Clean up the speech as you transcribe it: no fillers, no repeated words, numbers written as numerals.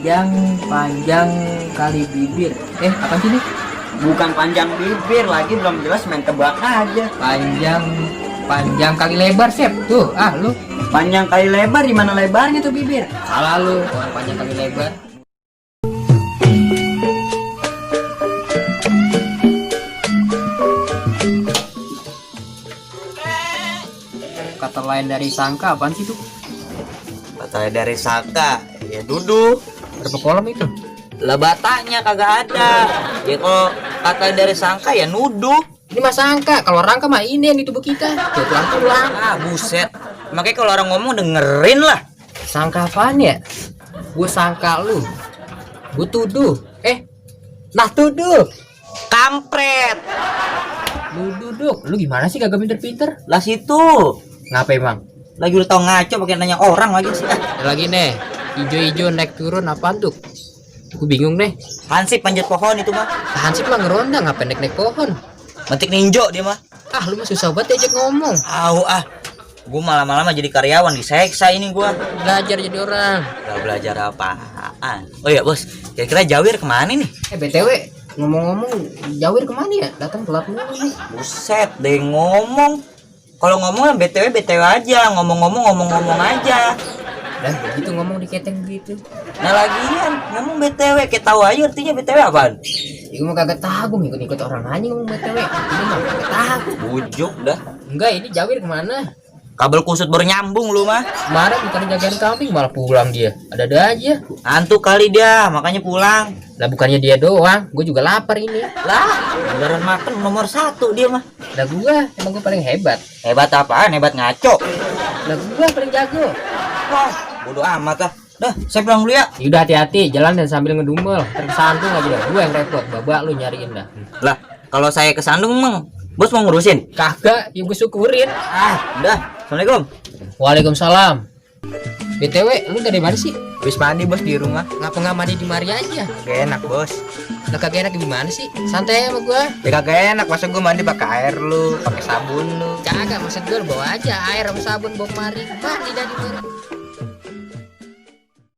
Panjang kali bibir. Apa sih ini? Bukan panjang bibir lagi, belum jelas, main tebak aja. Panjang kali lebar, Sep. Tuh, lu. Panjang kali lebar, di mana lebarnya tuh bibir? Salah lu, orang panjang kali lebar. Kata lain dari sangka apaan sih tuh? Kata dari saka, ya duduk. Berapa kolam itu? Lah batanya kagak ada. Ya kalau kata dari sangka ya nuduh. Ini mah sangka, kalau rangka mah ini yang di tubuh kita. Tulang. Ah buset. Makanya kalau orang ngomong dengerin lah. Sangka apaan ya? Gue sangka lu. Gue tuduh. Nah tuduh. Kampret. Lu duduk. Lu gimana sih kagak pinter-pinter? Lah situ. Ngapa emang? Lagi udah tau ngaco pakai nanya orang lagi sih. Lagi nih, ijo-ijo naik turun apaan tuh? Gue bingung deh. Hansip panjat pohon itu mah. Hansip mah ngeronda, ngapain naik pohon? Metik ninjo dia mah. Lu mah susah banget diajak ngomong. Gue malam-malam jadi karyawan diseksa ini gue. Belajar jadi orang. Gak belajar apaan. Oh iya bos, kira-kira Jawir kemana nih? BTW, ngomong-ngomong, Jawir kemana ya? Datang telat mulu nih. Buset deh ngomong. Kalau ngomong BTW aja, ngomong aja. Dah begitu ngomong diketeng gitu. Nah lagian ngomong BTW, kayak tahu aja artinya BTW apaan? Gue mah kagak tahu, ngikut-ngikut orang aja ngomong BTW. Ini mah kagak tahu. Bujuk dah. Enggak, ini Jawir kemana? Kabel kusut baru nyambung lu mah. Kemarin bukan jagain kambing malah pulang dia. Ada aja. Antuk kali dia, makanya pulang. Lah bukannya dia doang, gue juga lapar ini. Lah, anggaran makan nomor 1 dia mah. Lah emang gue paling hebat. Hebat apaan? Hebat ngaco. Lah gue paling jago. Wah, bodo amat ah. Dah, saya pulang dulu ya. Yaudah hati-hati, jalan dan sambil ngedumel. Tersantung aja dah, gue yang repot. Babak lu nyariin dah. Lah, kalau saya ke Sandung emang bos mau ngurusin? Kagak, ya gue syukurin. Udah. Assalamualaikum. Waalaikumsalam. BTW, lu dari mana sih? Habis mandi bos di rumah. Ngapa nggak mandi di mari aja? Gak enak bos. Lah kagak enak gimana sih? Santai sama gue. Ya kagak enak, masa gue mandi pakai air lu, pakai sabun lu. Kagak, maksud gue lu bawa aja air sama sabun bawa kemari. Mandi dah di mari.